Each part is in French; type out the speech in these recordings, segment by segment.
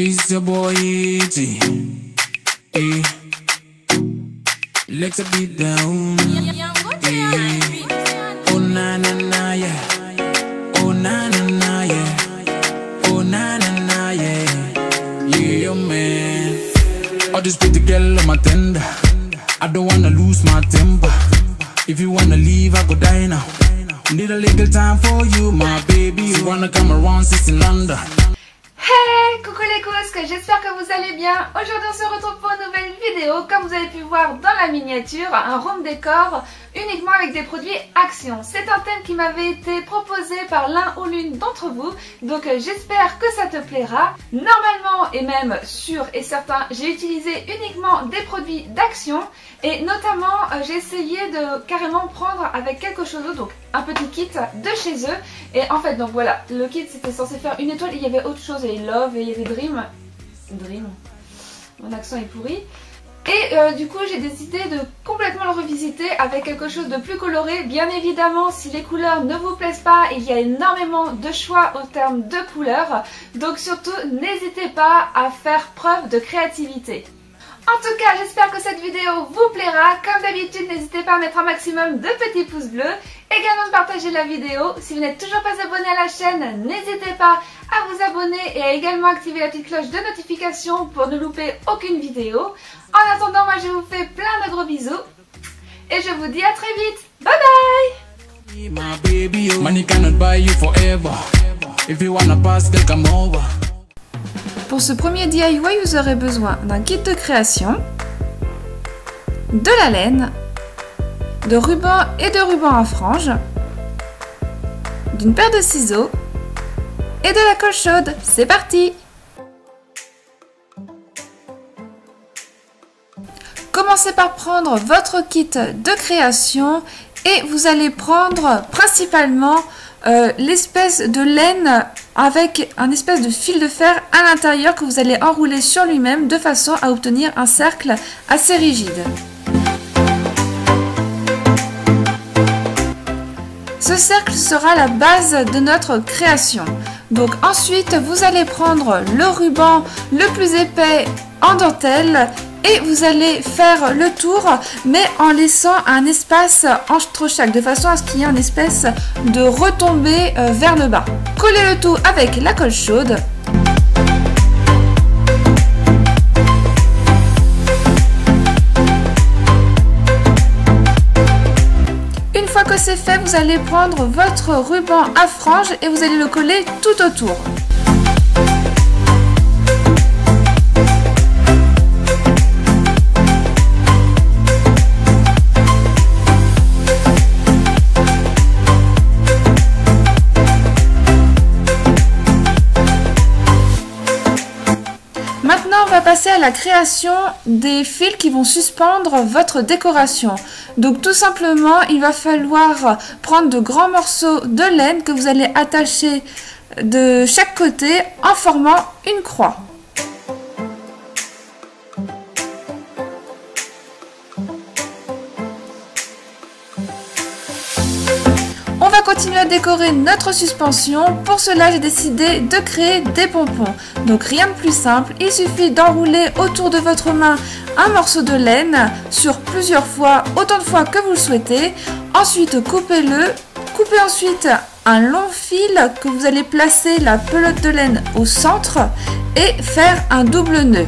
It's your boy E.T. Legs a beat down. Oh na na na yeah. Oh na na na yeah. Oh na na na yeah. Yeah man. All this pretty girl on my tender. I don't wanna lose my temper. If you wanna leave, I go die now. Need a little time for you, my baby. You wanna come around, sis in London. Hey, coucou les cousques, j'espère que vous allez bien. Aujourd'hui on se retrouve pour une nouvelle vidéo. Comme vous avez pu voir dans la miniature, un home décor uniquement avec des produits Action. C'est un thème qui m'avait été proposé par l'un ou l'une d'entre vous. Donc j'espère que ça te plaira. Normalement et même sûr et certain, j'ai utilisé uniquement des produits d'Action. Et notamment j'ai essayé de carrément prendre avec quelque chose d'autre, donc un petit kit de chez eux. Et en fait donc voilà, le kit c'était censé faire une étoile, il y avait autre chose, il y avait Love et il y avait Dream, mon accent est pourri. Et du coup j'ai décidé de complètement le revisiter avec quelque chose de plus coloré. Bien évidemment si les couleurs ne vous plaisent pas, il y a énormément de choix au terme de couleurs. Donc surtout n'hésitez pas à faire preuve de créativité. En tout cas, j'espère que cette vidéo vous plaira. Comme d'habitude, n'hésitez pas à mettre un maximum de petits pouces bleus. Également de partager la vidéo. Si vous n'êtes toujours pas abonné à la chaîne, n'hésitez pas à vous abonner et à également activer la petite cloche de notification pour ne louper aucune vidéo. En attendant, moi je vous fais plein de gros bisous. Et je vous dis à très vite. Bye bye! Pour ce premier DIY, vous aurez besoin d'un kit de création, de la laine, de ruban et de ruban à franges, d'une paire de ciseaux et de la colle chaude. C'est parti! Commencez par prendre votre kit de création et vous allez prendre principalement l'espèce de laine avec un espèce de fil de fer à l'intérieur que vous allez enrouler sur lui-même de façon à obtenir un cercle assez rigide. Ce cercle sera la base de notre création. Donc ensuite vous allez prendre le ruban le plus épais en dentelle et vous allez faire le tour mais en laissant un espace entre chaque de façon à ce qu'il y ait une espèce de retombée vers le bas. Collez le tout avec la colle chaude. Une fois que c'est fait, vous allez prendre votre ruban à franges et vous allez le coller tout autour. Maintenant, on va passer à la création des fils qui vont suspendre votre décoration. Donc tout simplement, il va falloir prendre de grands morceaux de laine que vous allez attacher de chaque côté en formant une croix. On va continuer à décorer notre suspension. Pour cela, j'ai décidé de créer des pompons. Donc rien de plus simple, il suffit d'enrouler autour de votre main un morceau de laine sur plusieurs fois, autant de fois que vous le souhaitez. Ensuite, coupez-le. Coupez ensuite un long fil que vous allez placer la pelote de laine au centre et faire un double nœud.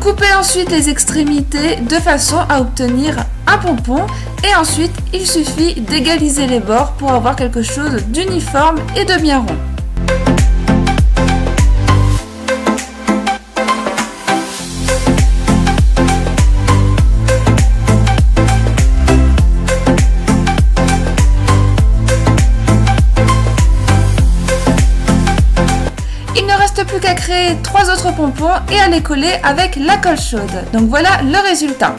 Coupez ensuite les extrémités de façon à obtenir un pompon et ensuite il suffit d'égaliser les bords pour avoir quelque chose d'uniforme et de bien rond. Il ne reste plus qu'à créer 3 autres pompons et à les coller avec la colle chaude. Donc voilà le résultat.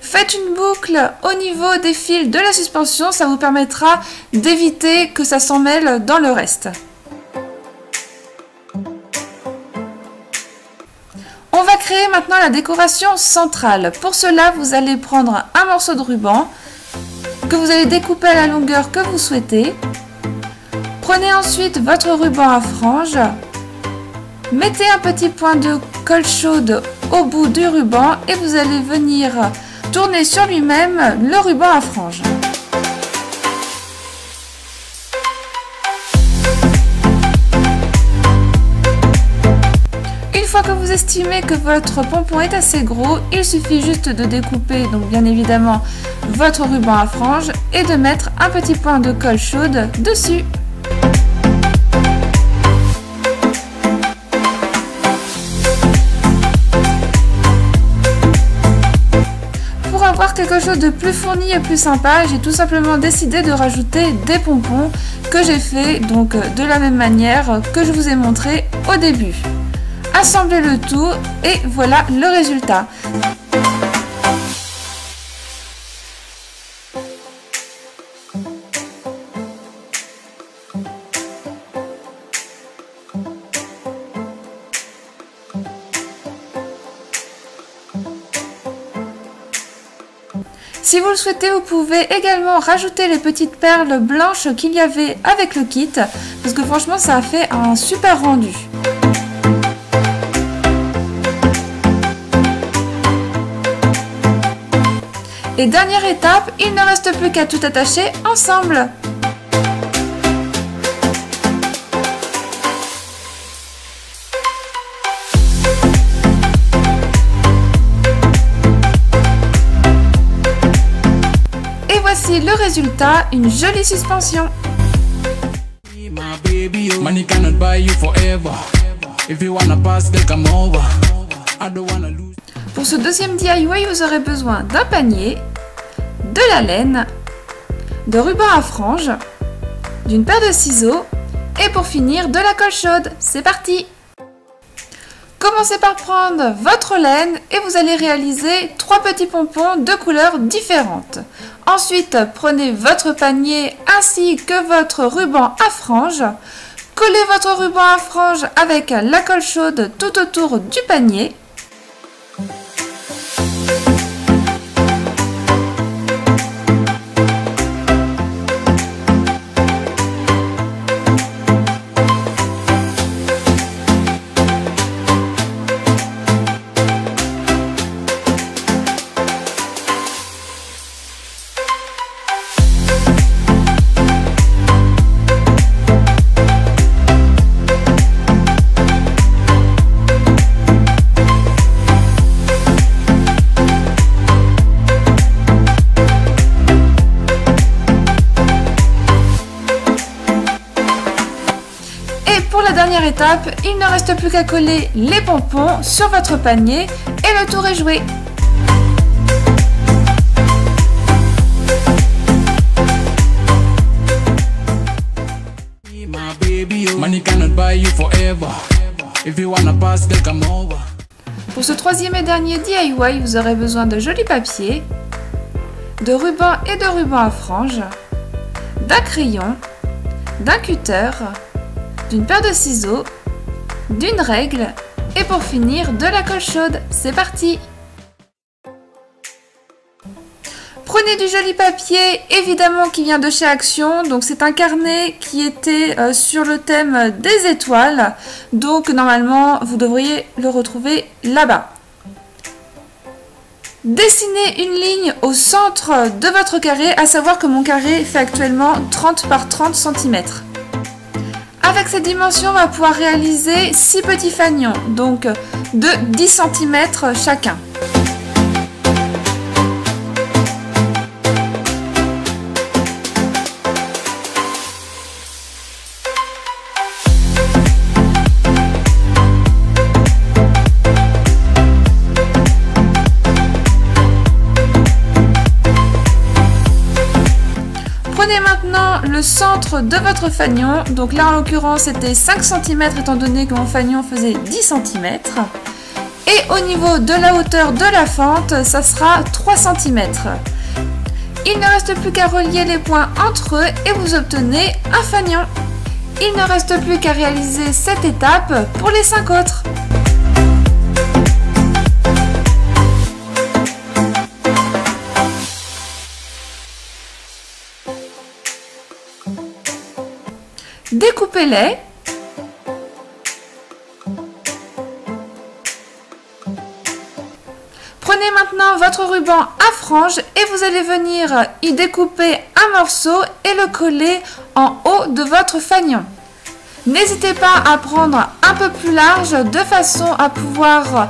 Faites une boucle au niveau des fils de la suspension, ça vous permettra d'éviter que ça s'en mêle dans le reste. On va créer maintenant la décoration centrale. Pour cela, vous allez prendre un morceau de ruban que vous allez découper à la longueur que vous souhaitez. Prenez ensuite votre ruban à franges, mettez un petit point de colle chaude au bout du ruban et vous allez venir tourner sur lui-même le ruban à franges. Une fois que vous estimez que votre pompon est assez gros, il suffit juste de découper, donc bien évidemment, votre ruban à franges et de mettre un petit point de colle chaude dessus. Pour avoir quelque chose de plus fourni et plus sympa, j'ai tout simplement décidé de rajouter des pompons que j'ai fait donc de la même manière que je vous ai montré au début. Assemblez le tout et voilà le résultat. Si vous le souhaitez, vous pouvez également rajouter les petites perles blanches qu'il y avait avec le kit, parce que franchement ça a fait un super rendu. Et dernière étape, il ne reste plus qu'à tout attacher ensemble. Et voici le résultat, une jolie suspension. Pour ce deuxième DIY, vous aurez besoin d'un panier, de la laine, de ruban à franges, d'une paire de ciseaux et pour finir de la colle chaude. C'est parti! Commencez par prendre votre laine et vous allez réaliser 3 petits pompons de couleurs différentes. Ensuite, prenez votre panier ainsi que votre ruban à franges. Collez votre ruban à franges avec la colle chaude tout autour du panier. Pour la dernière étape, il ne reste plus qu'à coller les pompons sur votre panier et le tour est joué. Pour ce troisième et dernier DIY, vous aurez besoin de joli papier, de ruban et de ruban à franges, d'un crayon, d'un cutter, d'une paire de ciseaux, d'une règle et pour finir de la colle chaude. C'est parti! Prenez du joli papier, évidemment qui vient de chez Action, donc c'est un carnet qui était sur le thème des étoiles, donc normalement vous devriez le retrouver là-bas. Dessinez une ligne au centre de votre carré, à savoir que mon carré fait actuellement 30 par 30 cm. Avec cette dimension, on va pouvoir réaliser 6 petits fanions, donc de 10 cm chacun. Prenez maintenant le centre de votre fanion, donc là en l'occurrence c'était 5 cm étant donné que mon fanion faisait 10 cm. Et au niveau de la hauteur de la fente, ça sera 3 cm. Il ne reste plus qu'à relier les points entre eux et vous obtenez un fanion. Il ne reste plus qu'à réaliser cette étape pour les 5 autres. découpez-les. Prenez maintenant votre ruban à franges et vous allez venir y découper un morceau et le coller en haut de votre fanion. N'hésitez pas à prendre un peu plus large de façon à pouvoir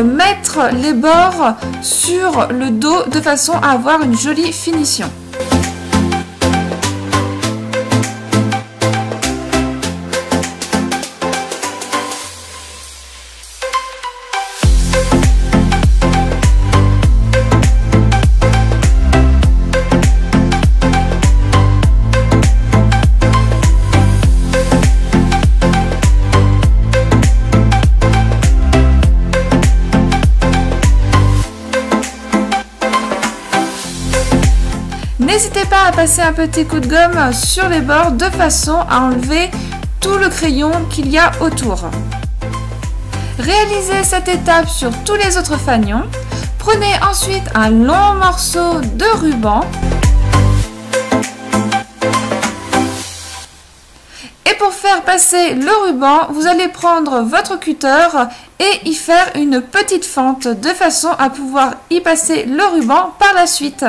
mettre les bords sur le dos de façon à avoir une jolie finition. N'hésitez pas à passer un petit coup de gomme sur les bords de façon à enlever tout le crayon qu'il y a autour. Réalisez cette étape sur tous les autres fanions. Prenez ensuite un long morceau de ruban et pour faire passer le ruban, vous allez prendre votre cutter et y faire une petite fente de façon à pouvoir y passer le ruban par la suite.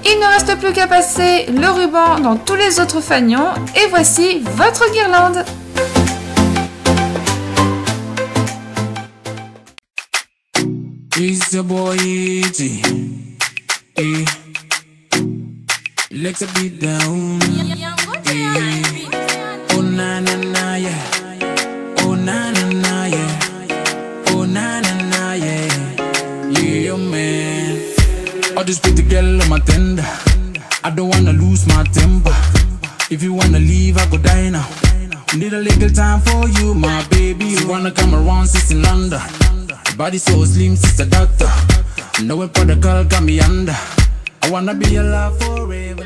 Il ne reste plus qu'à passer le ruban dans tous les autres fanions et voici votre guirlande. It's your boy E.G. Legs a beat down. Oh na na na yeah. Oh na na na yeah. Oh na na na yeah. Yeah man. All this pretty girl on my tender. I don't wanna lose my temper. If you wanna leave, I go die now. Need a little time for you, my baby. You wanna come around, sis in London. Body so slim, sister doctor. No protocol got me under. I wanna be alive forever.